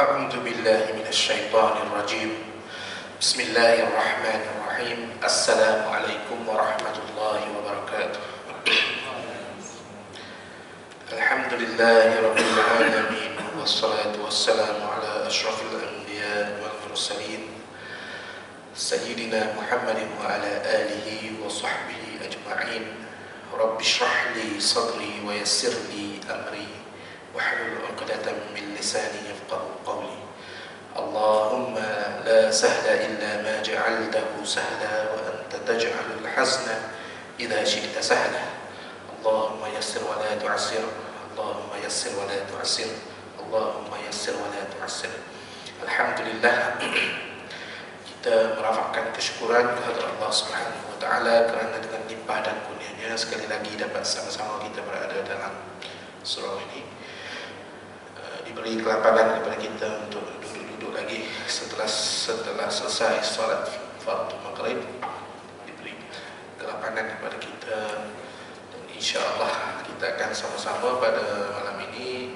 أعوذ بالله من الشيطان الرجيم. بسم الله الرحمن الرحيم. السلام عليكم ورحمة الله وبركاته. الحمد لله رب العالمين، والصلاة والسلام على أشرف الأنبياء والمرسلين سيدنا محمد وعلى آله وصحبه أجمعين. رب اشرح لي صدري ويسر لي أمري واحلل عقدة من لساني يفقهوا قولي. اللهم لا سهل إلا ما جعلته سهلا وأنت تجعل الحزن إذا شئت سهلا. اللهم يسر ولا تعسر، اللهم يسر ولا تعسر، اللهم يسر ولا تعسر. Alhamdulillah, kita merafakkan kesyukuran kepada Allah Subhanahu wa taala kerana dengan limpah dan kurnianya sekali lagi dapat sama-sama kita berada dalam surau ini. Diberi kelapangan kepada kita untuk duduk-duduk lagi setelah selesai solat fardu maghrib. Diberi kelapangan kepada kita, dan insya-Allah kita akan sama-sama pada malam ini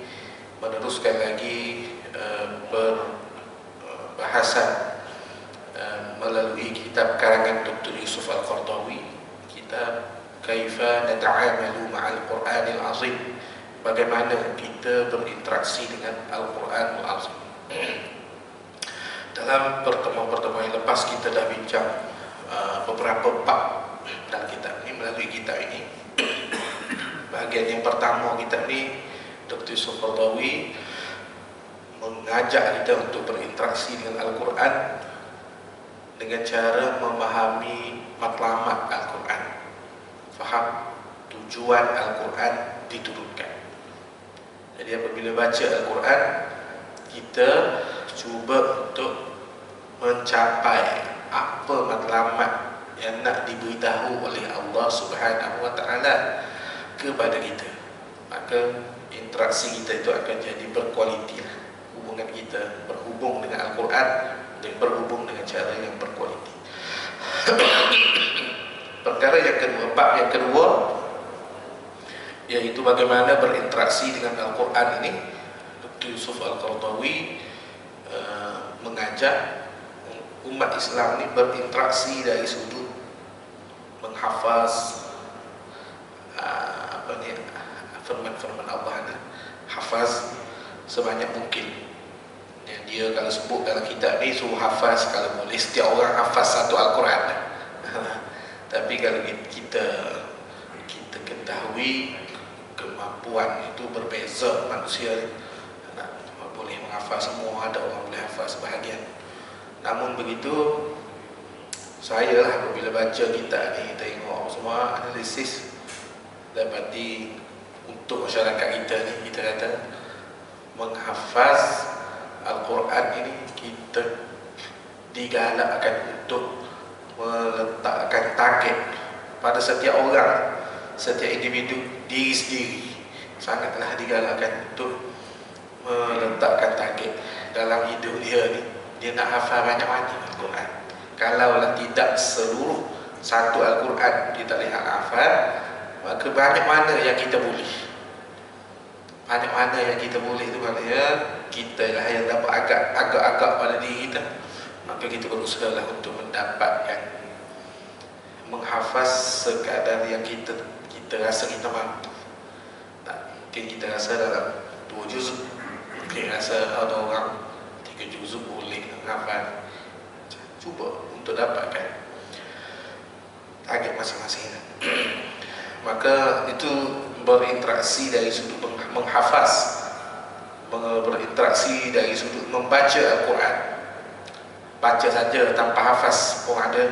meneruskan lagi perbahasan melalui kitab karangan Dr. Yusuf Al-Qaradawi, kitab Kaifa Nata'amalu Ma'al Qur'anil Azim, bagaimana kita berinteraksi dengan Al-Quranul Azim. Dalam pertemuan-pertemuan yang lepas kita dah bincang beberapa bab dalam kitab ini, melalui kitab ini. Bahagian yang pertama kitab ini, Dr. Yusuf Qaradawi mengajak kita untuk berinteraksi dengan Al-Quran dengan cara memahami matlamat Al-Quran, faham tujuan Al-Quran diturunkan. Jadi apabila baca Al-Quran, kita cuba untuk mencapai apa matlamat yang nak diberitahu oleh Allah Subhanahu wa taala kepada kita. Maka interaksi kita itu akan jadi berkualiti. Hubungan kita berhubung dengan Al-Quran dan berhubung dengan cara yang berkualiti. Perkara yang kedua, bab yang kedua, yaitu bagaimana berinteraksi dengan Al-Quran ini. Dr. Yusuf Al-Qaradawi mengajak umat Islam ini berinteraksi dari sudut menghafaz firman-firman Allah ini, hafaz sebanyak mungkin. Dan dia kalau sebut dalam kitab ni suruh hafaz, kalau boleh setiap orang hafaz satu Al-Quran. Tapi kalau kita ketahui kemampuan itu berbeza manusia, boleh menghafaz semua, ada orang boleh hafaz sebahagian. Namun begitu, saya lah apabila baca kitab ni, tengok semua analisis, dapati untuk masyarakat kita ni, kita kata menghafaz Al-Quran ini kita digalakkan untuk meletakkan target pada setiap orang, setiap individu, diri sendiri. Sangatlah digalakkan untuk meletakkan target dalam hidup dia ni. Dia nak hafal banyak-banyak Al-Quran. Kalaulah tidak seluruh satu Al-Quran dia tak boleh hafal, maka banyak mana yang kita boleh. Banyak mana yang kita boleh tu maknanya kita lah yang dapat agak-agak pada diri kita. Maka kita berusaha lah untuk mendapatkan menghafaz sekadar yang kita rasa kita mampu. Mungkin kita rasa dalam 2 juz, mungkin rasa ada orang 3 juz boleh menghafal. Cuba untuk dapatkan target masing-masing. Maka itu berinteraksi dari sudut menghafaz, berinteraksi dari sudut membaca Al-Quran. Baca saja tanpa hafaz pun ada.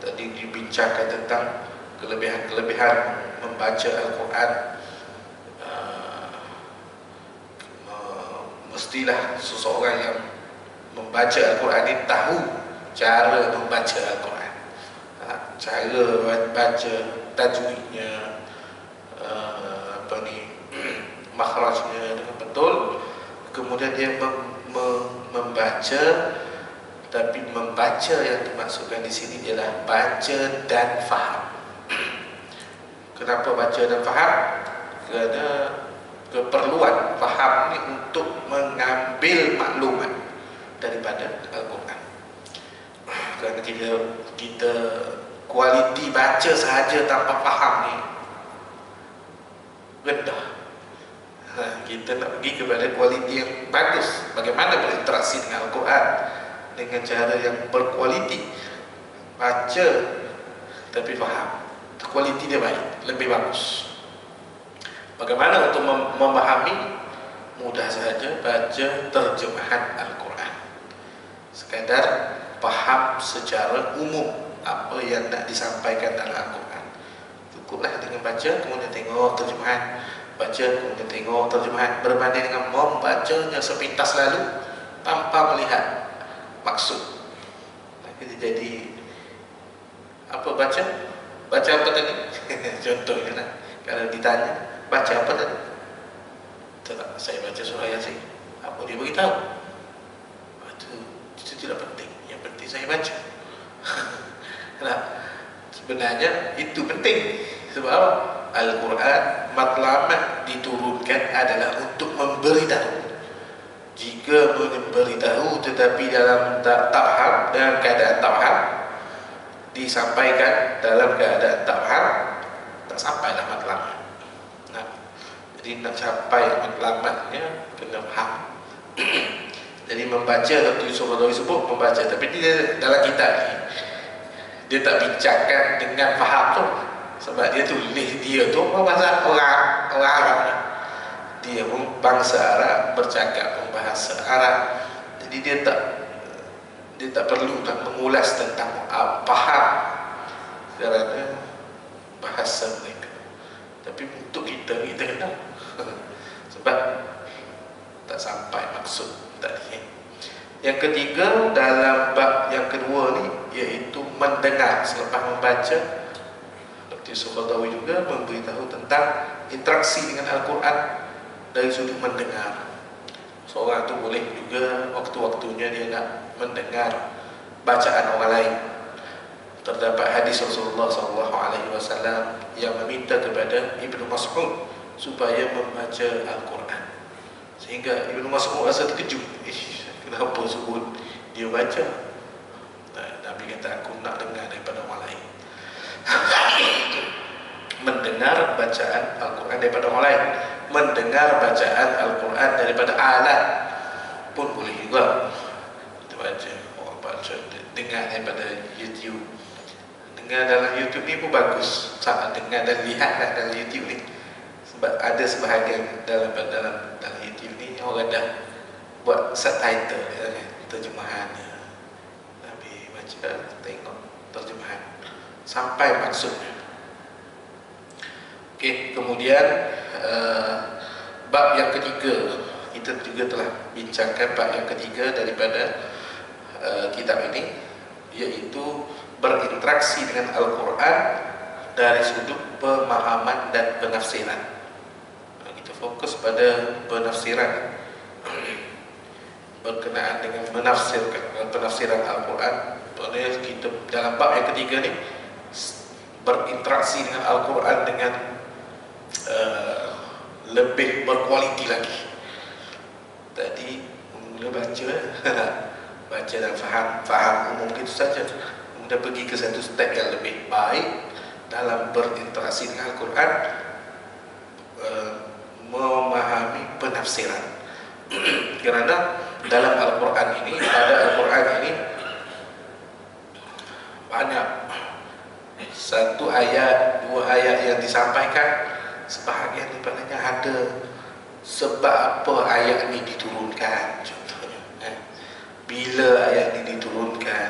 Tadi dibincangkan tentang kelebihan-kelebihan membaca Al-Quran. Mestilah seseorang yang membaca Al-Quran ini tahu cara membaca Al-Quran, cara baca tajwidnya, makhrajnya dengan betul. Kemudian dia membaca, tapi membaca yang dimaksudkan di sini ialah baca dan faham. Kenapa baca dan faham? Kerana keperluan faham ni untuk mengambil maklumat. kita kualiti baca sahaja tanpa faham ni rendah. Kita nak pergi kepada kualiti yang bagus. Bagaimana berinteraksi dengan Al-Quran dengan cara yang berkualiti. Baca tapi faham, kualiti dia baik, lebih bagus. Bagaimana untuk memahami? Mudah saja, baca terjemahan Al-Quran. Sekadar faham secara umum apa yang nak disampaikan dalam Al-Quran. Cukuplah dengan baca, kemudian tengok terjemahan. Baca, kemudian tengok terjemahan. Berbanding dengan membacanya sepintas lalu tanpa melihat maksud. Kita jadi apa baca? Baca apa tadi? Contohnya lah, kalau ditanya, baca apa tadi? Tak, saya baca surah Yasin. Apa dia beritahu? Itu tidak penting. Yang penting saya baca. Nah, sebenarnya itu penting. Sebab apa? Al-Quran matlamat diturunkan adalah untuk memberitahu. Jika memberitahu tetapi dalam tak faham, dalam keadaan tak faham, disampaikan dalam keadaan tak faham, tak sampailah matlamat. Nah, jadi nak capai matlamatnya kena faham. Jadi membaca Dr. Yusuf Qaradawi sebut membaca, tapi dia dalam kitab ni dia tak bincangkan dengan faham tu. Sebab dia tulis dia tu bahasa orang Arab ni. Dia pun bangsa Arab, bercakap pun bahasa Arab. Jadi dia tak perlu nak mengulas tentang faham kerana bahasa mereka. Tapi untuk kita kena sebab tak sampai maksud tadi. Yang ketiga dalam bab yang kedua ni iaitu mendengar. Selepas membaca, Dr. Yusuf Qaradawi juga memberitahu tentang interaksi dengan Al-Quran dari sudut mendengar. Seorang tu boleh juga waktu-waktunya dia nak mendengar bacaan orang lain. Terdapat hadis Rasulullah SAW yang meminta kepada Ibnu Mas'ud supaya membaca Al-Quran, sehingga Ibnu Mas'ud rasa terkejut. Kenapa sebut dia baca? Nabi kata, aku nak dengar daripada orang lain. Mendengar bacaan Al-Quran daripada orang lain, mendengar bacaan Al-Quran daripada alat pun boleh juga. Kita baca, orang baca, dengar daripada YouTube. Dengar dalam YouTube ni pun bagus. Sama dengar dan lihatlah dalam YouTube ni. Sebab ada sebahagian dalam YouTube ni orang dah buat subtitle, terjemahannya. Nabi baca, tengok terjemahan sampai maksudnya. Okey, kemudian bab yang ketiga, kita juga telah bincangkan bab yang ketiga daripada kitab ini, iaitu berinteraksi dengan Al-Quran dari sudut pemahaman dan penafsiran. Kita fokus pada penafsiran berkenaan dengan menafsirkan penafsiran Al-Quran. Maksudnya kita dalam bab yang ketiga ni berinteraksi dengan Al-Quran dengan lebih berkualiti lagi. Tadi mula baca baca dan faham umum gitu saja, kemudian pergi ke satu step yang lebih baik dalam berinteraksi dengan Al-Quran, memahami penafsiran. Kerana dalam Al-Quran ini, pada Al-Quran ini banyak satu ayat, dua ayat yang disampaikan, sebahagian daripadanya ada sebab apa ayat ini diturunkan. Contohnya, bila ayat ini diturunkan,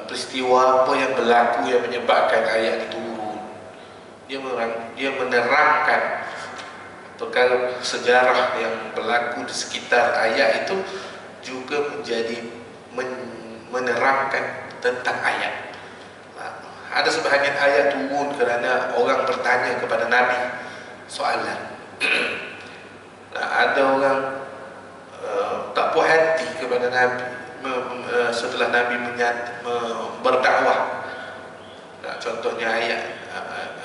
peristiwa apa yang berlaku yang menyebabkan ayat itu turun. Dia menerangkan perkara sejarah yang berlaku di sekitar ayat itu, juga menjadi menerangkan tentang ayat. Ada sebahagian ayat turun kerana orang bertanya kepada Nabi soalan. Ada orang tak puas hati kepada Nabi setelah Nabi berdakwah. Contohnya ayat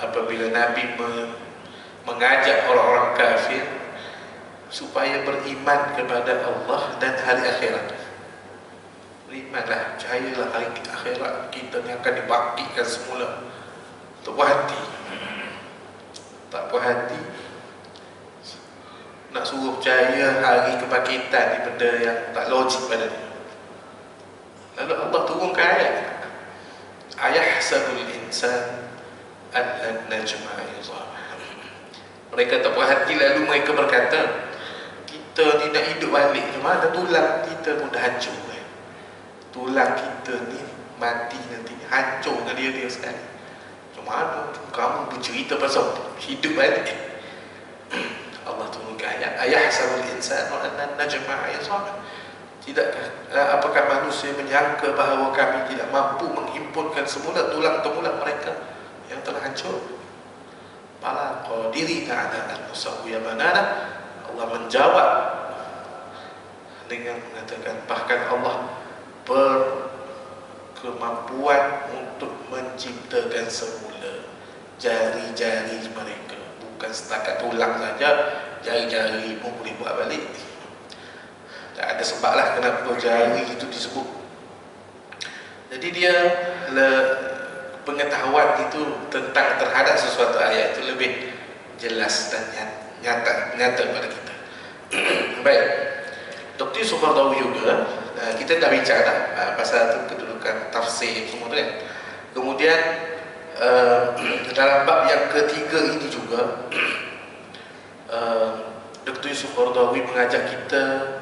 apabila Nabi mengajak orang-orang kafir supaya beriman kepada Allah dan hari akhirat. berimanlah, percayalah hari akhirat kita ni akan dibangkitkan semula. Tak puas hati, tak puas hati, nak suruh percaya hari kebangkitan ni benda yang tak logik pada dia. Lalu Allah turunkan ayat, ayahsabul insan an lan najma'a izamah. Mereka tak puas hati, lalu mereka berkata, kita ni nak hidup balik, cuma ada tulang kita pun dah hancur. Tulang kita ni mati nanti, hancur dengan dia sekali. Cuma mana kamu bercerita pasal hidup balik? Allah turunkan ayat, ayahsabul insanu an najma'a izamah. Tidakkah apakah manusia menyangka bahawa kami tidak mampu menghimpunkan semula tulang temulak mereka yang telah hancur? Bala qadirina ala an nusawwiya banana. Allah menjawab dengan mengatakan, bahkan Allah berkemampuan untuk menciptakan semula jari-jari mereka. Bukan setakat tulang saja, jari-jari pun boleh buat balik. Tak ada sebablah kenapa jari itu disebut. Jadi dia pengetahuan itu tentang terhadap sesuatu ayat itu lebih jelas dan nyata pada kita. Baik, Dr. Yusuf Qaradawi juga kita dah bincang dah pasal tu, kedudukan tafsir semua tu kan. Kemudian dalam bab yang ketiga ini juga Dr. Yusuf Qaradawi mengajak kita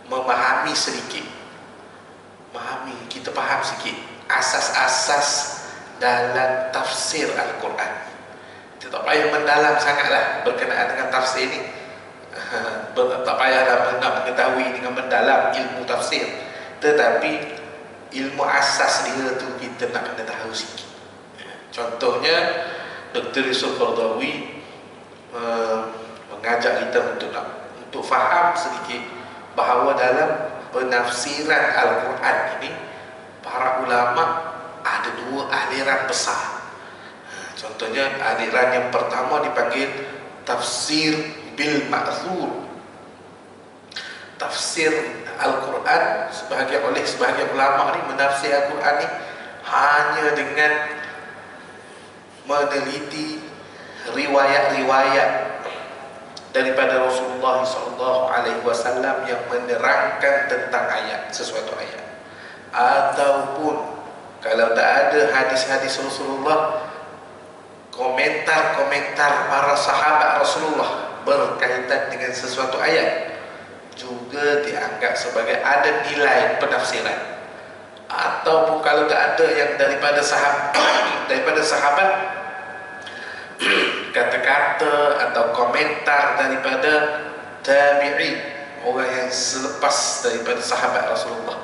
memahami sedikit, kita faham sedikit asas-asas dalam tafsir Al-Quran. Kita tak payah mendalam sangatlah berkenaan dengan tafsir ini. Tak payahlah nak mengetahui dengan mendalam ilmu tafsir, tetapi ilmu asas dia tu kita nak kena tahu sikit. Contohnya Dr. Yusuf Qaradawi mengajak kita untuk faham sedikit bahawa dalam penafsiran Al-Quran ini para ulama ada dua aliran besar. Contohnya aliran yang pertama dipanggil tafsir bil ma'thur. Tafsir Al-Quran oleh sebahagian ulama ni menafsir Al-Quran ni hanya dengan meneliti riwayat-riwayat daripada Rasulullah SAW yang menerangkan tentang sesuatu ayat. Ataupun kalau tak ada hadis-hadis Rasulullah, komentar-komentar para sahabat Rasulullah berkaitan dengan sesuatu ayat juga dianggap sebagai ada nilai penafsiran. Ataupun kalau tak ada yang daripada sahabat kata-kata atau komentar daripada tabi'in, orang yang selepas daripada sahabat Rasulullah,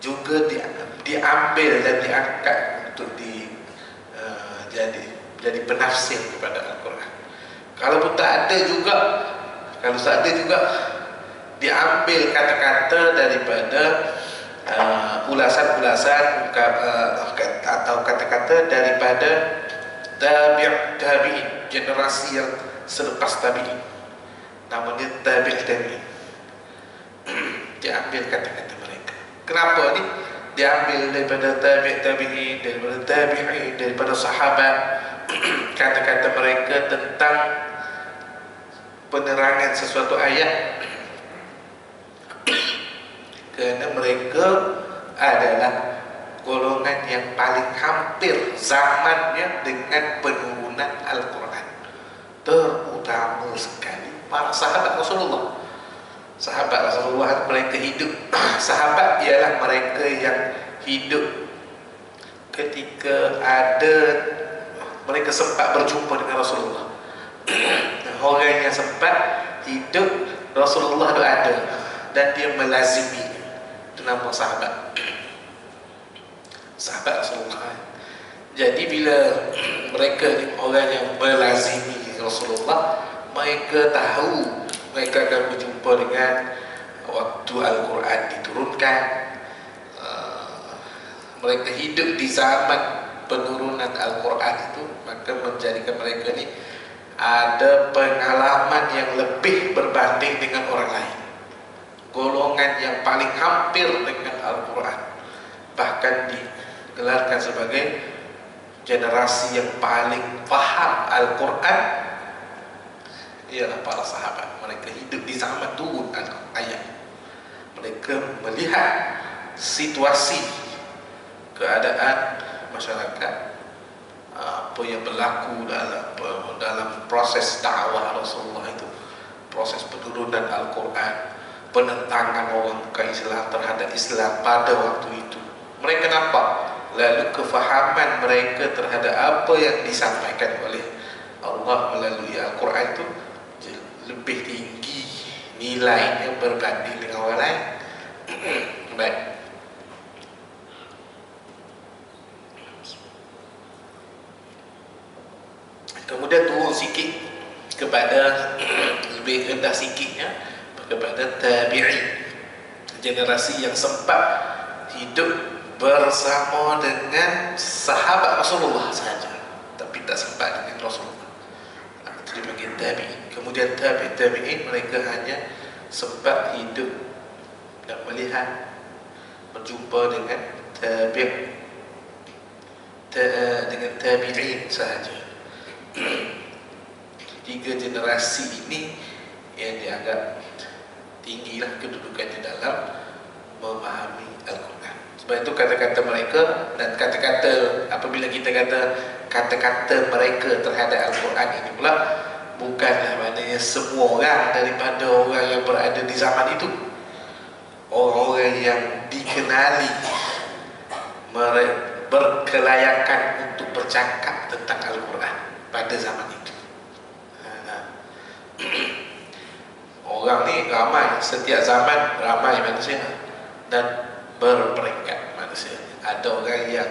juga diambil dan diangkat untuk jadi penafsir kepada Al-Quran. Kalau tak ada juga diambil kata-kata daripada ulasan-ulasan atau kata-kata daripada tabi'in, generasi yang selepas tabi'in, namanya tabi'in. Diambil kata-kata mereka. Kenapa ni? Diambil daripada tabi'in, daripada tabi'in, daripada sahabat, kata-kata mereka tentang penerangan sesuatu ayat, kerana mereka adalah golongan yang paling hampir zamannya dengan penurunan Al-Quran, terutama sekali para sahabat Rasulullah. Sahabat Rasulullah mereka hidup sahabat ialah mereka yang hidup ketika mereka sempat berjumpa dengan Rasulullah. Orang yang sempat hidup Rasulullah itu ada dan dia melazimi, itu nama sahabat Rasulullah. Jadi bila mereka ni orang yang melazimi Rasulullah, mereka tahu mereka akan berjumpa dengan waktu Al-Quran diturunkan. Mereka hidup di zaman penurunan Al-Quran itu, maka menjadikan mereka ni ada pengalaman yang lebih berbanding dengan orang lain. golongan yang paling hampir dengan Al-Quran, bahkan digelarkan sebagai generasi yang paling paham Al-Quran, ialah para sahabat. Mereka hidup di zaman turun ayat. Mereka melihat situasi, keadaan masyarakat, apa yang berlaku dalam proses dakwah Rasulullah itu, proses penurunan Al-Quran, penentangan orang bukan Islam terhadap Islam pada waktu itu. Mereka nampak, lalu kefahaman mereka terhadap apa yang disampaikan oleh Allah melalui Al-Quran itu lebih tinggi nilainya berbanding dengan orang lain. Baik. Kemudian turun sikit kepada lebih rendah sikitnya kepada tabi'in, generasi yang sempat hidup bersama dengan sahabat Rasulullah saja, tapi tak sempat dengan Rasulullah. Itu dipanggil tabi'in. Kemudian tabi'in, mereka hanya sempat hidup dan melihat, berjumpa dengan tabi'in saja. Tiga generasi ini yang dianggap tinggilah kedudukannya dalam memahami Al-Quran. Sebab itu kata-kata mereka, dan kata-kata, apabila kita kata kata-kata mereka terhadap Al-Quran ini pula, bukanlah maknanya semua orang daripada orang yang berada di zaman itu, orang-orang yang dikenali berkelayakan untuk bercakap tentang Al-Quran pada zaman itu. Orang ni ramai, setiap zaman ramai manusia dan berperingkat manusia. Ada orang yang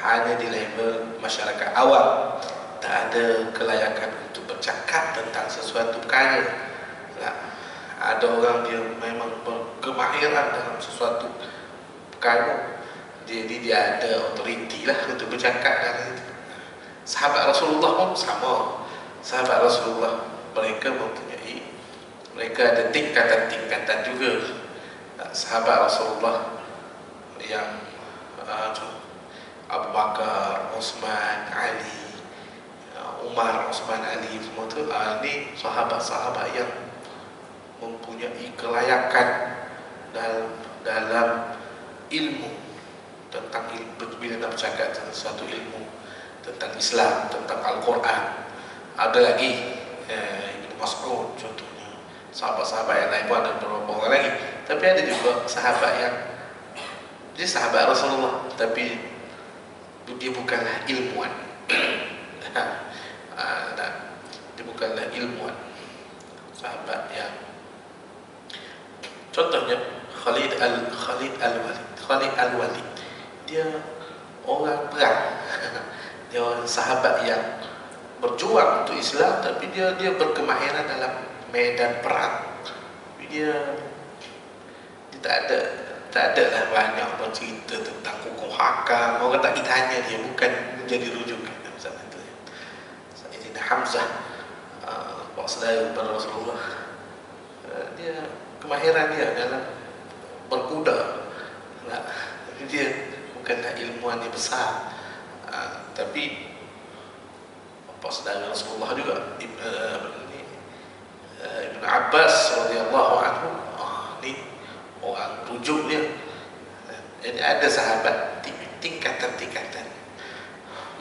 hanya di level masyarakat awam, tak ada kelayakan untuk bercakap tentang sesuatu perkara. Ada orang dia memang berkemahiran dalam sesuatu perkara, jadi dia ada otoriti lah untuk bercakap dalam itu. Sahabat Rasulullah pun sama. Sahabat Rasulullah, mereka ada tingkatan-tingkatan juga. Sahabat Rasulullah yang Abu Bakar, Utsman, Ali, Umar, Utsman, Ali, semua tu ini sahabat-sahabat yang mempunyai kelayakan dalam ilmu, tentang ilmu. Bila nak bercakap tentang suatu ilmu, tentang Islam, tentang Al-Quran. Ada lagi Ibn Mas'ud contohnya. Sahabat-sahabat yang lain pun ada beberapa orang lagi. Tapi ada juga sahabat yang dia sahabat Rasulullah, tapi dia bukanlah ilmuwan. Dia bukanlah ilmuwan. Sahabat yang contohnya Khalid Al-Walid. Dia orang perang. Dia orang sahabat yang berjuang untuk Islam, tapi dia berkemahiran dalam medan perang. Dia tak ada lah banyak bercerita tentang hukum hakam. Orang tak ditanya dia, bukan menjadi rujukan dalam zaman itu. Sayyidina Hamzah, pak saudara kepada Rasulullah, dia kemahiran dia dalam berkuda. Dia bukanlah ilmuwan yang besar, tapi pak saudara Rasulullah juga, Ibn Abbas radhiyallahu anhu, ni orang rujuk dia. Jadi ada sahabat tingkatan-tingkatan.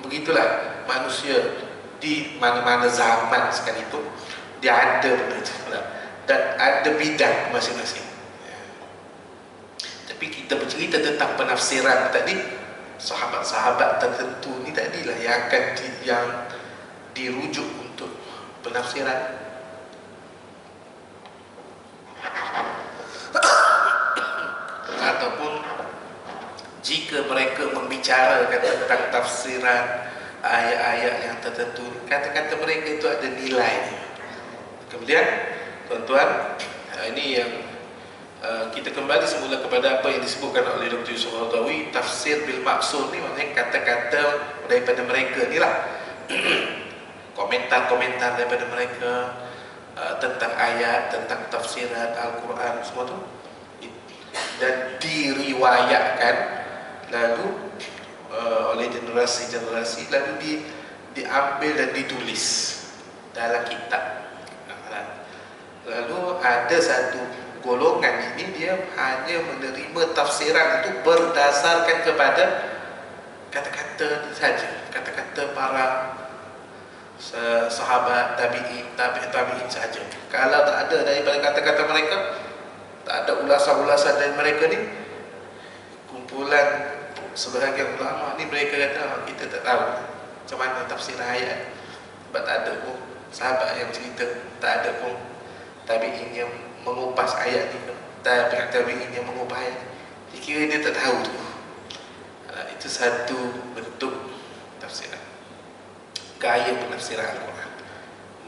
Begitulah manusia di mana-mana zaman sekalipun, dia ada benda itu dan ada bidang masing-masing. Tapi kita bercerita tentang penafsiran tadi, sahabat-sahabat tertentu ni tadilah yang akan yang dirujuk untuk penafsiran. Ataupun jika mereka membicarakan tentang tafsiran ayat-ayat yang tertentu, kata-kata mereka itu ada nilai. Kemudian tuan-tuan, ini yang kita kembali semula kepada apa yang disebutkan oleh Dr. Yusuf Al-Qaradawi, tafsir bil maksud ni maknanya kata-kata daripada mereka ni lah. Komentar-komentar daripada mereka tentang ayat, tentang tafsiran Al-Quran, semua tu dan diriwayatkan lalu oleh generasi-generasi, lalu diambil dan ditulis dalam kitab. Lalu ada satu golongan ini, dia hanya menerima tafsiran itu berdasarkan kepada kata-kata saja, kata-kata para sahabat, tabi'in saja. Kalau tak ada daripada kata-kata mereka, tak ada ulasan-ulasan dari mereka ni, kumpulan sebahagian ulama ni mereka kata kita tak tahu macam mana tafsiran ayat, sebab tak ada pun sahabat yang cerita, tak ada pun tabi'in yang mengupas ayat ni, tabi'in yang mengupas ayat ni. Dia kira dia tak tahu tu. Itu satu bentuk tafsiran, gaya penafsiran Al-Quran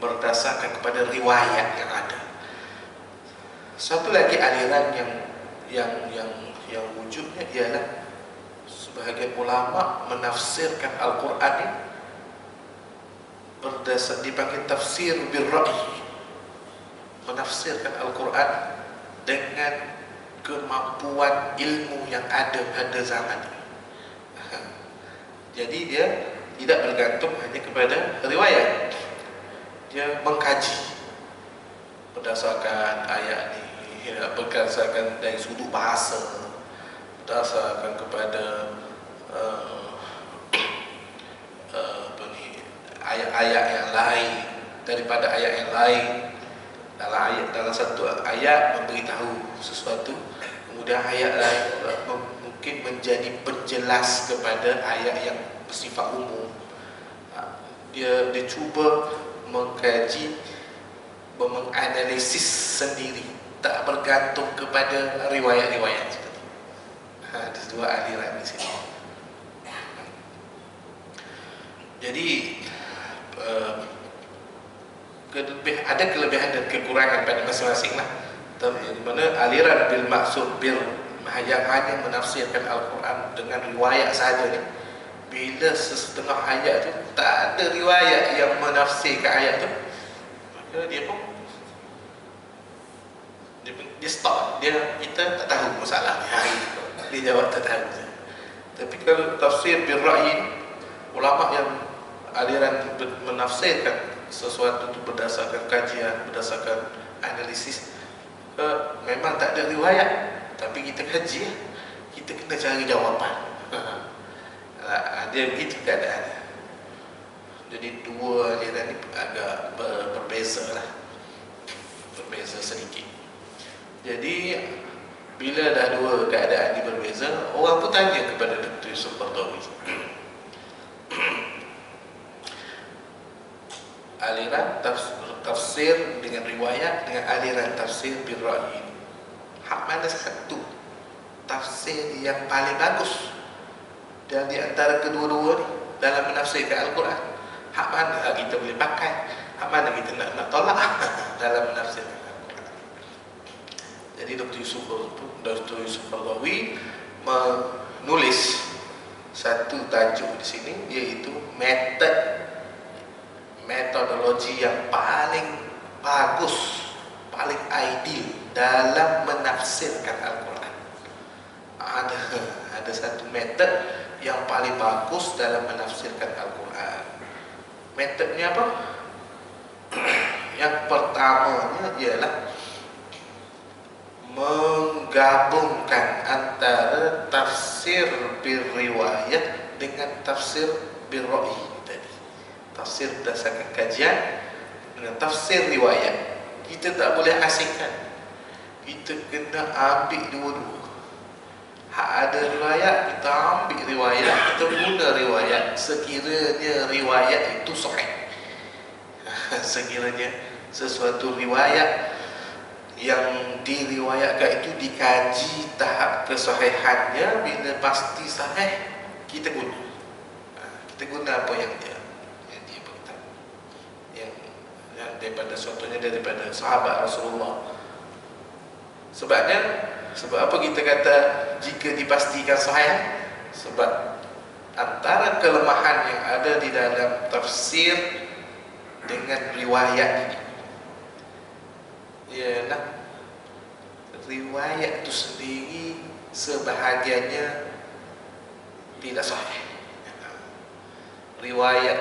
berdasarkan kepada riwayat yang ada. Satu lagi aliran yang wujudnya ialah sebahagian ulama menafsirkan Al-Quran ini dipanggil tafsir bil-ra'i, menafsirkan Al-Quran dengan kemampuan ilmu yang ada pada zaman ini. Jadi dia tidak bergantung hanya kepada riwayat, dia mengkaji berdasarkan ayat ni, berdasarkan dari sudut bahasa, berdasarkan kepada ayat-ayat yang lain daripada ayat yang lain. Dalam satu ayat memberitahu sesuatu, kemudian ayat lain mungkin menjadi penjelas kepada ayat yang bersifat umum. Dia cuba mengkaji, menganalisis sendiri, tak bergantung kepada riwayat-riwayat seperti itu. Ada dua aliran di sini. Jadi ada kelebihan dan kekurangan pada masing-masing lah. Di mana aliran bil maksud bil yang hanya menafsirkan Al-Quran dengan riwayat saja ni, bila sesetengah ayat tu tak ada riwayat yang menafsirkan ayat tu, maka dia pun dia stop, kita tak tahu masalahnya hari itu, dia jawab tak tahu. Tapi kalau tafsir bil ra'i, ulama yang aliran menafsirkan sesuatu itu berdasarkan kajian, berdasarkan analisis, memang tak ada riwayat, tapi kita kaji, kita kena cari jawapan. Dia begitu keadaan. Jadi dua aliran ini agak berbeza lah, berbeza sedikit. Jadi bila dah dua keadaan ini berbeza, orang pun tanya kepada Dr. Yusuf Qaradawi, aliran tafsir dengan riwayat dengan aliran tafsir bil ra'i, hak mana satu tafsir yang paling bagus dan di antara kedua-dua ni dalam menafsirkan Al-Quran? Hak mana kita boleh pakai, hak mana kita nak tolak dalam menafsirkan Al-Quran? Jadi Dr. Yusuf Qaradawi menulis satu tajuk di sini, iaitu metodologi yang paling bagus, paling ideal dalam menafsirkan Al-Quran. Ada satu metode yang paling bagus dalam menafsirkan Al-Quran. Metodenya apa? Yang pertamanya ialah menggabungkan antara tafsir bil riwayat dengan tafsir bil ra'i tadi. Tafsir berdasarkan kajian dengan tafsir riwayat. Kita tak boleh asingkan, kita kena ambil dua-dua. Ada riwayat, kita ambil riwayat, kita guna riwayat sekiranya riwayat itu sahih. Sekiranya sesuatu riwayat yang diriwayatkan itu dikaji tahap kesahihannya, bila pasti sahih, kita guna. Kita guna apa yang dia beritahu, yang daripada contohnya daripada sahabat Rasulullah. Sebab apa kita kata jika dipastikan sahih? Sebab antara kelemahan yang ada di dalam tafsir dengan riwayat ini ialah riwayat itu sendiri sebahagiannya tidak sahih. Riwayat,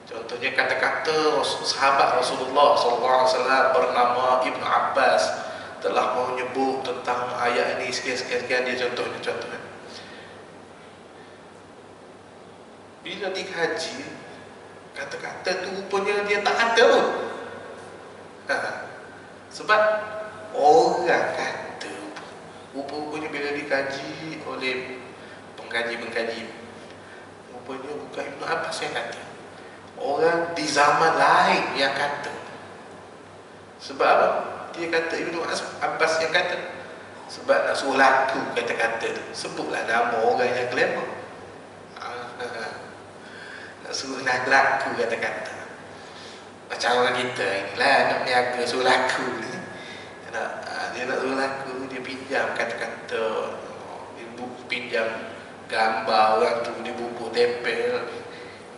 contohnya kata-kata sahabat Rasulullah SAW bernama Ibn Abbas telah menyebut tentang ayat ini sekian-sekian, dia contohnya. Bila dikaji, kata-kata tu rupanya dia tak ada pun. Sebab orang kata, rupanya bila dikaji oleh pengkaji-pengkaji, rupanya bukan Ibn Abbas yang kata, orang di zaman lain yang kata. Sebab apa? Dia kata Ibn Abbas yang kata, sebab nak suruh laku kata-kata tu, sebutlah nama orang yang glamour. Nak suruh nak laku kata-kata. Macam orang kita inilah nak niaga suruh laku ni. Dia nak suruh laku, dia pinjam kata-kata, dia pinjam gambar orang tu, dia bubuk tempel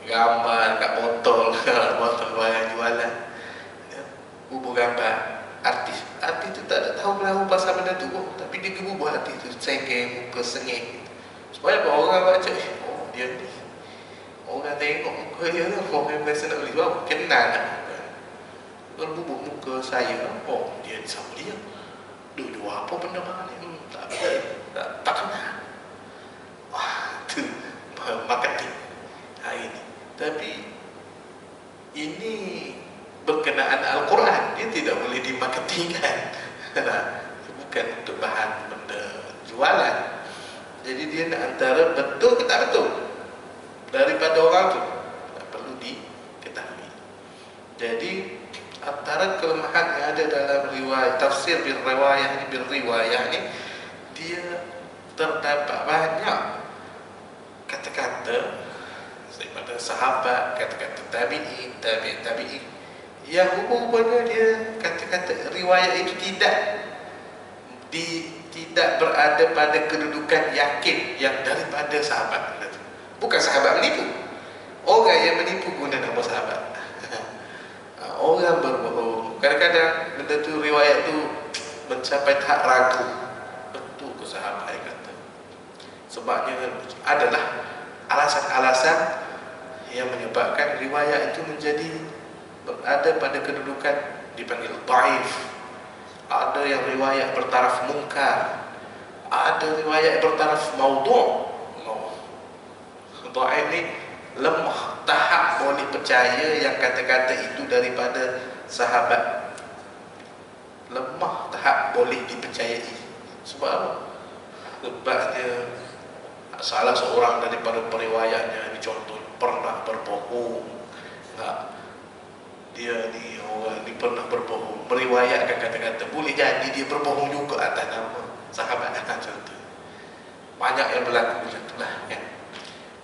gambar kat botol botol barang jualan, bubuk gambar artis tu tak ada tahu berapa pasal benda tu pun, tapi dia bubuk artis tu cengeng muka sengih supaya orang baca, oh dia ni orang tengok muka dia tu, orang biasa nak beli sebab kenal lah. Kalau bubuk muka saya, oh dia ni sama dia, duduk apa benda mana ni, tak kenal. Wah, tu marketing hari ni. Tapi ini berkenaan Al-Quran, dia tidak boleh dimarketingkan. Bukan untuk bahan benda jualan. Jadi dia nak antara betul ke tak betul daripada orang tu, tak perlu diketahui. Jadi antara kelemahan yang ada dalam riwayat tafsir bil riwayah ni, dia terdapat banyak kata-kata daripada sahabat, kata-kata tabi'in yang rupanya dia kata-kata riwayat itu tidak berada pada kedudukan yakin yang daripada sahabat. Bukan sahabat menipu, orang yang menipu guna nama sahabat. Orang berbohong, kadang-kadang benda tu, riwayat tu mencapai tahap ragu, betul ke sahabat yang kata. Sebabnya adalah alasan-alasan yang menyebabkan riwayat itu menjadi berada pada kedudukan dipanggil dhaif. Ada yang riwayat bertaraf munkar, ada riwayat bertaraf maudhu'. Dhaif ni lemah, tahap boleh percaya yang kata-kata itu daripada sahabat, lemah tahap boleh dipercayai. Sebab apa? Sebabnya salah seorang daripada periwayatnya ni, contoh pernah berbohong. Dia ni orang ni pernah berbohong, meriwayatkan kata-kata, boleh jadi dia berbohong juga atas nama sahabat. Contoh banyak yang berlaku macam itulah kan.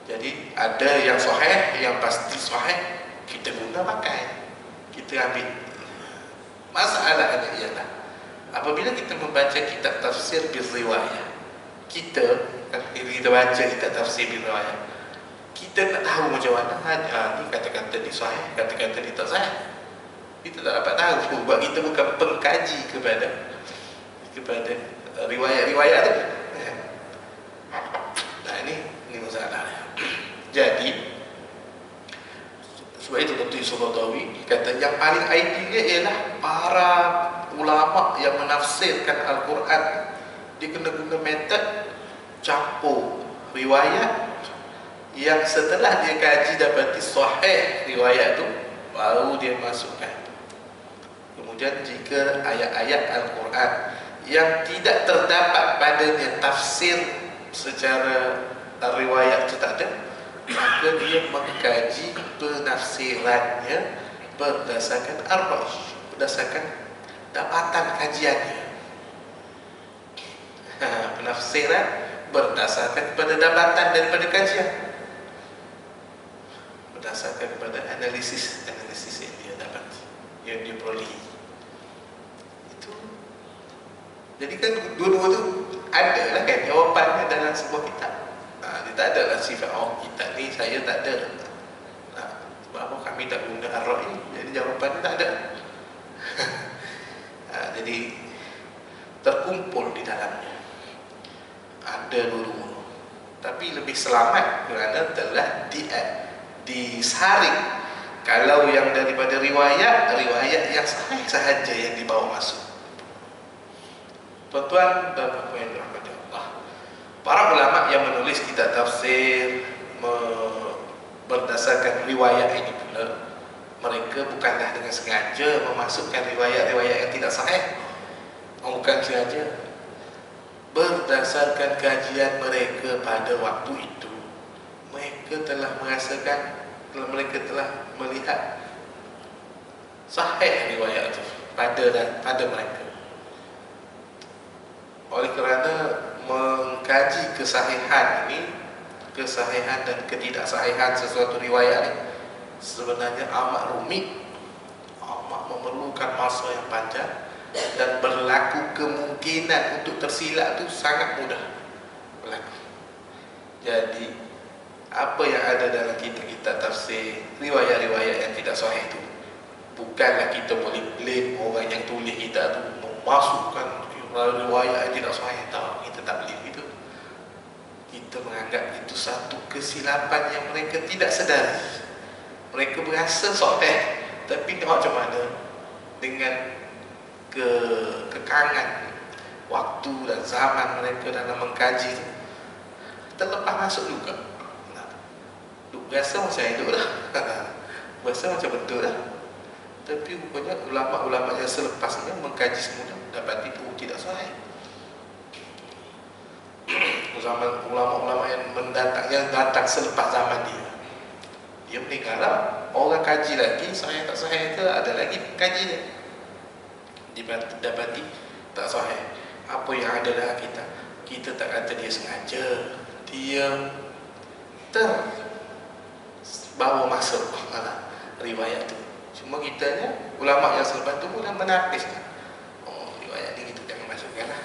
Jadi ada yang sahih, yang pasti sahih, kita guna pakai, kita ambil. Masalahnya ialah apabila kita membaca kitab tafsir bil riwayah, kita baca kitab tafsir bil riwayah, kita nak tahu macam mana ni kata-kata ni sahih, kata-kata ni tak sahih. Kita tak dapat tahu sebab kita bukan pengkaji kepada riwayat-riwayat tu. Nah ini masalah. Jadi sebab itu Dr. Yusuf Qaradawi kata yang paling idealnya ialah para ulama yang menafsirkan Al-Quran, dia kena guna metod campur riwayat yang setelah dia kaji dapati sahih riwayat tu, baru dia masukkan. Kemudian jika ayat-ayat Al-Quran yang tidak terdapat padanya tafsir secara riwayat itu tak ada, maka dia mengkaji penafsirannya berdasarkan arwah, berdasarkan dapatan kajiannya. Penafsiran berdasarkan kepada dapatan daripada kajian, berdasarkan kepada analisis yang dia dapat, yang dia perolehi. Itu jadi kan dua-dua tu ada lah kan jawapannya dalam sebuah kitab. Dia tak ada lah sifat, oh kitab ni saya tak ada. Sebab apa? Kami tak guna ar-ra'i, jadi jawapannya tak ada. Jadi di dalamnya. Ada dua-dua. Tapi lebih selamat kerana telah disaring. Kalau yang daripada riwayat yang sahih sahaja yang dibawa masuk. Tuan-tuan dan puan-puan yang dirahmati Allah, para ulama yang menulis kitab tafsir berdasarkan riwayat ini pula, mereka bukanlah dengan sengaja memasukkan riwayat-riwayat yang tidak sahih. Bukan sengaja. Berdasarkan kajian mereka pada waktu itu, mereka telah merasakan, mereka telah melihat sahih riwayat itu pada mereka. Oleh kerana mengkaji kesahihan ini, kesahihan dan ketidaksahihan sesuatu riwayat ini sebenarnya amat rumit, amat memerlukan masa yang panjang, dan berlaku kemungkinan untuk tersilap itu sangat mudah berlaku. Jadi apa yang ada dalam kitab-kitab tafsir, riwayat-riwayat yang tidak sahih itu, bukanlah kita boleh blame orang yang tulis kitab itu memasukkan riwayat yang tidak sahih. Tak, kita tak boleh itu. Kita menganggap itu satu kesilapan yang mereka tidak sedari. Mereka berasa sahih, tapi macam mana dengan kekangan waktu dan zaman mereka dalam mengkaji itu, terlepas masuk juga. Biasa macam hidup lah. Biasa macam betul lah. Tapi rupanya ulama-ulama yang selepasnya mengkaji semula dapat itu tidak sahih. Zaman ulama-ulama yang datang selepas zaman dia meninggal lah. Orang kaji lagi, sahih tak sahih itu ada lagi kaji dia. Dapati tak sahih. Apa yang ada dalam kita tak kata dia sengaja, dia bawa masuk riwayat tu. Cuma kitanya, ulama yang selepas tu pun menapiskan, riwayat ni kita jangan masukkan lah.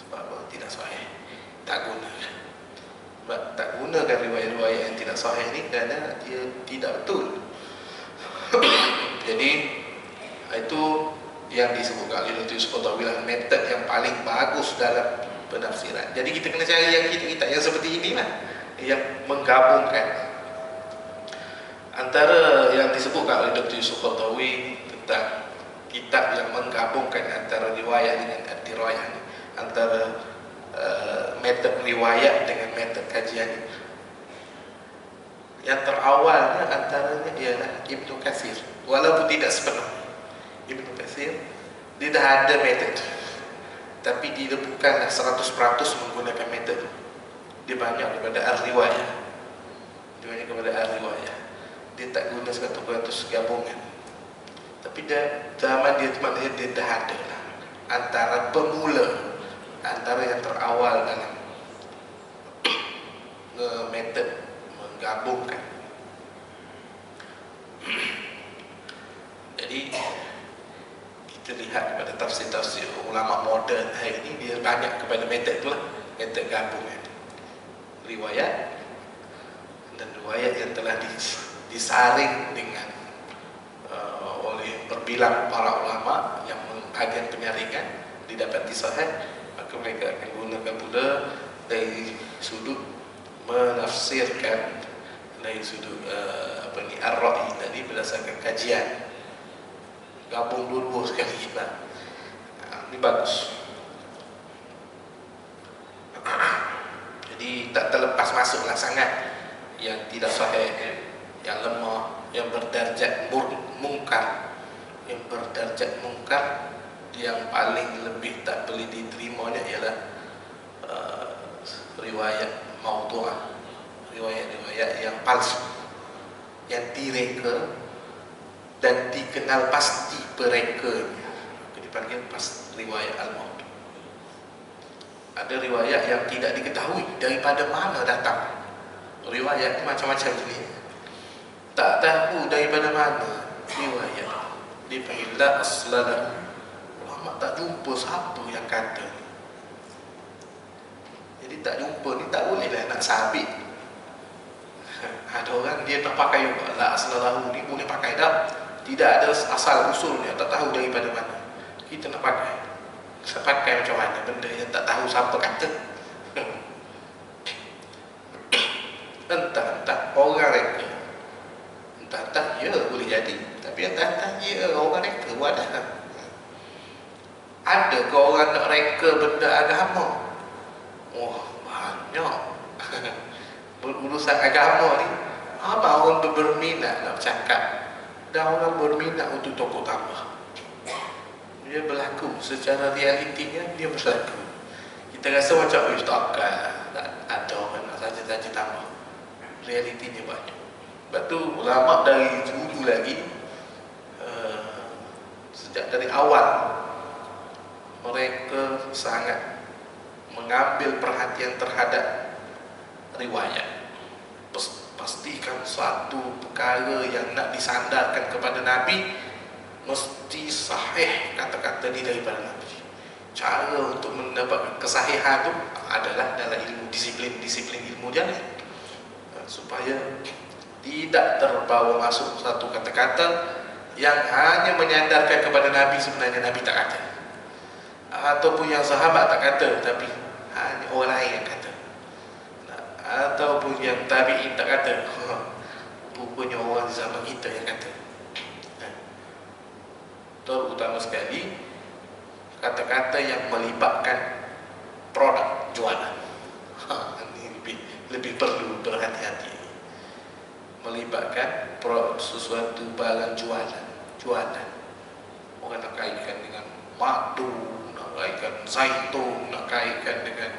Sebab apa? Tidak sahih, tak guna. Sebab tak gunakan riwayat-riwayat yang tidak sahih ni kerana dia tidak betul. Jadi itu yang disebutkan oleh Dr. Yusuf Qaradawi lah, metod yang paling bagus dalam penafsiran. Jadi kita kena cari yang kitab-kitab yang seperti inilah, yang menggabungkan antara yang disebutkan oleh Dr. Yusuf Qaradawi tentang kitab yang menggabungkan antara riwayat dengan ad-dirayah, antara metod riwayat dengan metod kajian. Yang terawalnya antaranya ialah Ibnu Katsir, walaupun tidak sepenuh. Ibnu Katsir dia dah ada metod, tapi dia bukanlah 100% menggunakan metod. Dia banyak daripada ar-riwayah. Dia banyak kepada ar-riwayah. Dia tak guna 100% gabungan. Tapi zaman dia dah ada lah, antara pemula, antara yang terawal dalam metod menggabungkan. Jadi kita lihat kepada tafsir-tafsir ulama moden hari ini, dia banyak kepada metod itulah, metod gabungan riwayat dan riwayat yang telah disaring dengan oleh berbilang para ulama yang agen penyaringan didapati sahih, maka mereka akan gunakan pula dari sudut menafsirkan, dari sudut ar-ra'i tadi berdasarkan kajian, gabung dua-dua sekali kita. Ini bagus. Jadi tak terlepas masuklah sangat yang tidak sahih, yang lemah, yang berdarjat mungkar. Yang berdarjat mungkar, yang paling lebih tak boleh diterimanya ialah riwayat maudhu'ah, riwayat-riwayat yang palsu, yang direka dan dikenal pasti perekanya, dipanggil riwayat al-maudhu'. Ada riwayat yang tidak diketahui daripada mana datang. Riwayat ni macam-macam jenis, tak tahu daripada mana riwayat, dipanggil la aslalah. Ulama tak jumpa siapa yang kata. Jadi tak jumpa ni tak bolehlah nak sabit. Ada orang dia tak pakai juga la aslalah ni, boleh pakai tak? Tidak ada asal usulnya, tak tahu daripada mana. Kita nak pakai. pakai macam mana benda yang tak tahu siapa kata. Entah-entah orang reka, entah-entah ya boleh jadi, tapi entah-entah ya orang reka buat dah. Ada ke orang nak reka benda agama? Wah, banyak. Berurusan agama ni, apa orang berminat nak bercakap, dan orang berminat untuk tokoh tambah. Dia berlaku secara realitinya, dia berlaku. Kita rasa macam takkan tak ada orang nak saja-saja tambah. Realitinya banyak. Sebab tu ulama dari dulu lagi, sejak dari awal mereka sangat mengambil perhatian terhadap riwayat. Pastikan suatu perkara yang nak disandarkan kepada Nabi mesti sahih kata-kata ni daripada Nabi. Cara untuk mendapat kesahihan tu adalah dalam ilmu disiplin ilmu jalan, supaya tidak terbawa masuk satu kata-kata yang hanya menyandarkan kepada Nabi, sebenarnya Nabi tak kata, ataupun yang sahabat tak kata tapi hanya orang lain yang kata, ataupun yang tabi'in tak kata, rupanya orang di zaman kita yang kata. Terutama sekali kata-kata yang melibatkan produk jualan. Ini lebih perlu berhati-hati. Melibatkan sesuatu barang jualan. Orang nak kaitkan dengan madu, nak kaitkan zaitun, nak kaitkan dengan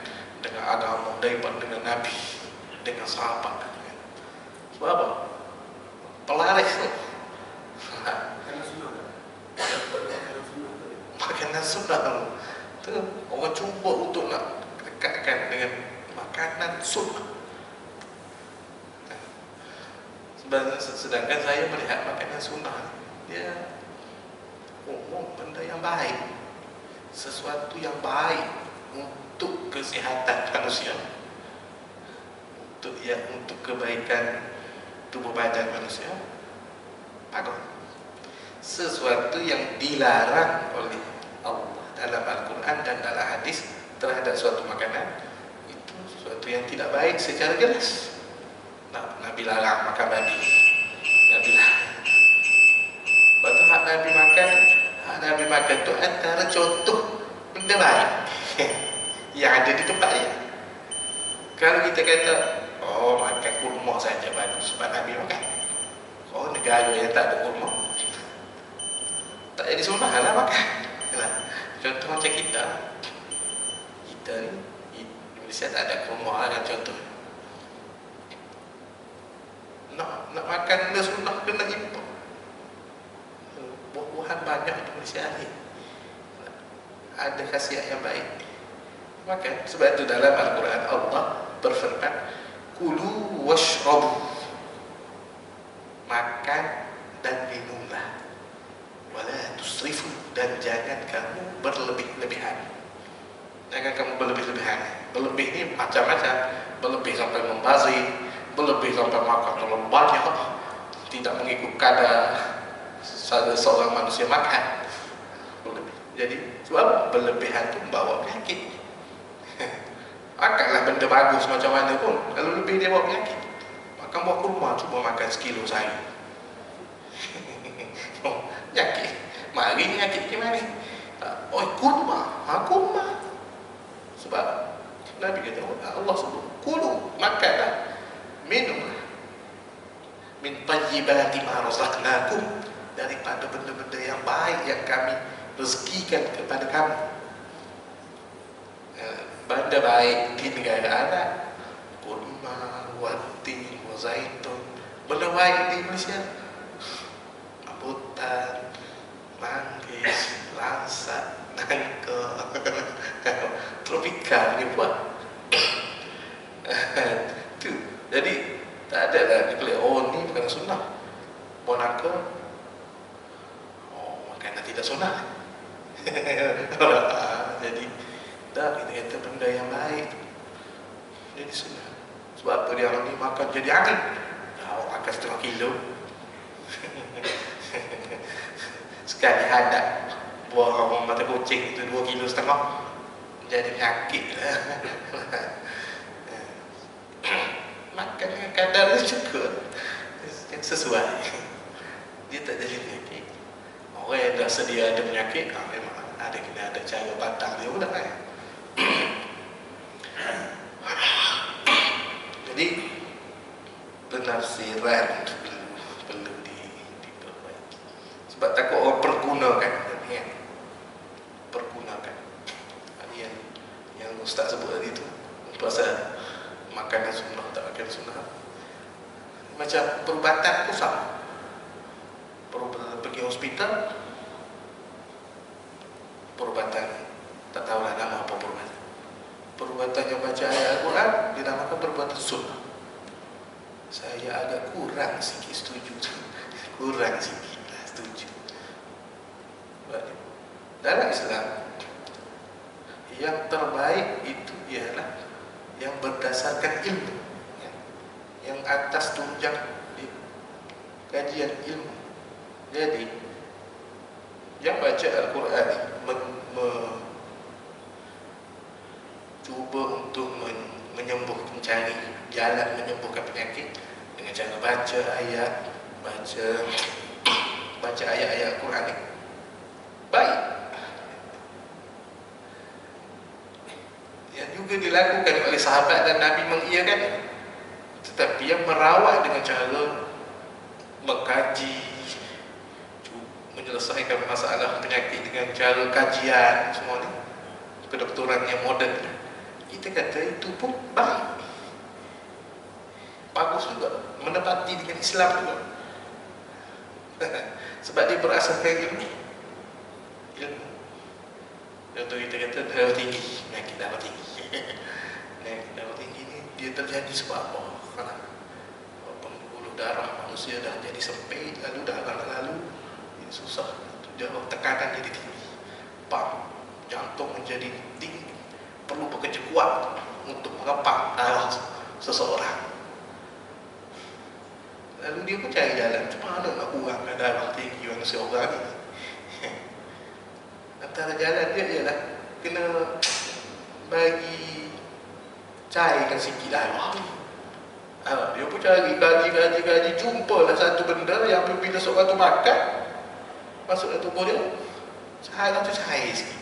agama daripada dengan Nabi, dengan sahabat. Sebab apa? Pelaris tu. Makanan sunnah tu, orang cuba untuk nak dekatkan dengan makanan sunnah. Sedangkan saya melihat makanan sunnah dia benda yang baik, sesuatu yang baik untuk kesihatan manusia, untuk kebaikan tubuh badan manusia. Bagus. Sesuatu yang dilarang oleh Allah dalam Al-Quran dan dalam hadis terhadap suatu makanan, itu sesuatu yang tidak baik secara jelas. Nabi larang makan babi, Nabi larang. Lepas tu Nabi makan tu antara contoh benda baik yang ada di tempat dia. Kalau kita kata, oh makan kurma saja bagus sebab Nabi makan, oh negara yang tak ada kurma tak jadi sunnah lah makan. Contoh macam kita ni Malaysia tak ada kurma lah kan, contoh. Nak makan benda sunnah kena import. Buah-buahan banyak di Malaysia ni ada khasiat yang baik, makan. Sebab itu dalam Al-Quran Allah berfirman, kulu washrabu, makan dan minumlah, wala tusrifu, dan jangan kamu berlebih-lebihan. Jangan kamu berlebih-lebihan. Berlebih ni macam-macam. Berlebih sampai membazir, berlebih sampai makan terlalu banyak, tidak mengikut kadar seorang manusia makan. Berlebih. Jadi sebab berlebihan tu membawa penyakit. Makanlah benda bagus macam mana pun, kalau lebih dia bawa penyakit. Makan buah kurma, cuba makan sekilo sehari. Penyakit. Mari ni penyakit ke mana? Oh kurma, kurma. Sebab Nabi kata, Allah sebut, kulu, makanlah, minumlah, min tayyibati ma razaqnakum, daripada benda-benda yang baik yang kami rezekikan kepada kamu. Benda baik di negara Arab, kurma, wati, zaitun. Benda baik di Malaysia, rambutan, manggis, langsat, nangka, tropika ni buat. Tu. Jadi tak ada lah dia oh ni bukan sunnah. Buah nangka, oh makanan tidak sunnah. Jadi dah kita kata benda yang baik jadi sunnah. Sebab apa dia orang ni makan jadi angin, makan setengah kilo sekali hadap buah mata kucing itu 2,5 kilo jadi penyakit. Makan dengan kadar juga yang sesuai, dia tak jadi penyakit. Orang yang dah sedia ada penyakit, memang ada cara batang dia udah kan. Jadi penafsiran itu perlu diperbaiki. Sebab takut orang pergunakan, ya. Pergunakan. Yang Ustaz sebut tadi itu pasal makanan sunnah tak makan sunnah. Macam perubatan pun sama. Perubatan pergi hospital, perubatan tak tahulah nama apa perubatan. Perubatan yang baca ayat Al-Quran dinamakan perubatan sunnah. Saya agak kurang sikit setuju. Kurang sikit lah setuju. Dalam Islam yang terbaik itu ialah yang berdasarkan ilmu, yang atas tunjang di kajian ilmu. Jadi yang baca Al-Quran cuba untuk mencari jalan menyembuhkan penyakit dengan cara baca ayat, baca ayat-ayat Al-Quran ini baik. Yang juga dilakukan oleh sahabat dan Nabi mengiyakan, tetapi yang merawat dengan cara mengkaji, menyelesaikan masalah penyakit dengan cara kajian semua ni, kedokteran yang moden, kita kata itu pun baik, bagus juga, menepati dengan Islam juga. Sebab dia berasaskan ilmu. Contoh kita kata darah tinggi, penyakit darah tinggi. Penyakit darah tinggi ni dia terjadi sebab apa? Kerana pembuluh darah manusia dah jadi sempit, lalu darah lalu susah, tekanan jadi tinggi, pam jantung menjadi tinggi, perlu bekerja kuat untuk mengepam darah seseorang. Lalu dia pun cari jalan, macam mana nak kurangkan darah tinggi manusia orang ni. Antara jalan dia ialah kena bagi cairkan sikit darah. Dia pun cari kaji, jumpalah satu benda yang bila seorang tu makan masuk dalam tubuh dia, cairan tu cair sikit.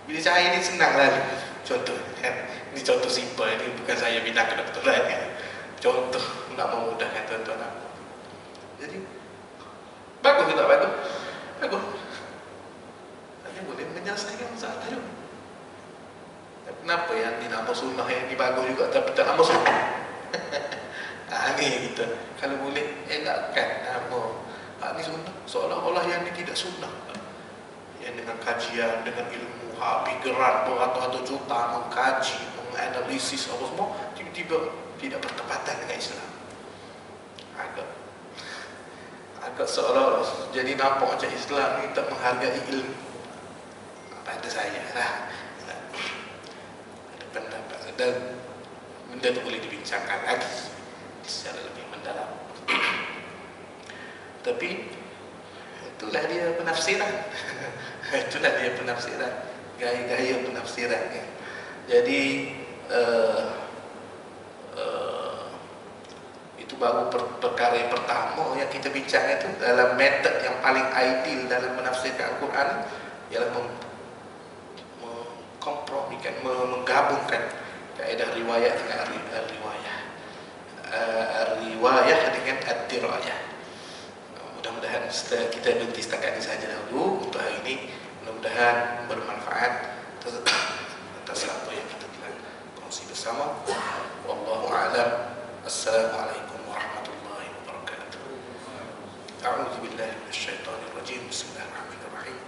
Bila cair ni senang lalu. Contoh kan, ini contoh simple, ini bukan saya bidang kedokteran kan. Contoh nak memudahkan tuan-tuan. Jadi bagus ke tak bagus? Bagus. Hanya boleh menyelesaikan masalah tu. Kenapa yang dinama sunnah yang ni bagus juga tapi tak nama sunnah? Ni kita kalau boleh elakkan nama ni sunnah, seolah-olah yang ni tidak sunnah. Yang dengan kajian, dengan ilmu, habis gerak beratus-ratus juta mengkaji, menganalisis apa semua, tiba-tiba tidak bertepatan dengan Islam. Agak seolah-olah jadi nampak macam Islam ni tak menghargai ilmu. Pada saya lah, ada pendapat dan benda tu boleh dibincangkan lagi secara lebih mendalam. Tapi itulah dia penafsiran. Itulah dia penafsiran, gaya-gaya penafsiran ya. Jadi itu baru perkara yang pertama yang kita bincang itu dalam metod yang paling ideal dalam menafsirkan Al-Quran ialah mengkompromikan, menggabungkan kaedah riwayat dengan riwayah dengan ad-dirayah. Mudah-mudahan kita berhenti setakat ini saja dahulu untuk hari ini. Mudah-mudahan bermanfaat atas apa yang kita telah kongsi bersama. Wallahu a'lam. Assalamualaikum warahmatullahi wabarakatuh. A'udzu billahi minasyaitonir rajim. Bismillahirrahmanirrahim.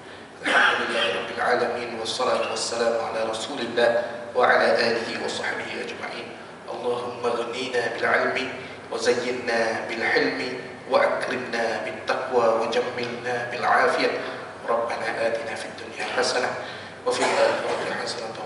Alhamdulillahirabbil alamin wassalatu wassalamu ala Rasulillah wa ala alihi wa sahbihi ajma'in. Allahumma ghnina bil 'ilmi wa zayyinna bil hilmi وأكرمنا بالتقوى وجملنا بالعافية ربنا آتنا في الدنيا حسنة وفي الآخرة حسنة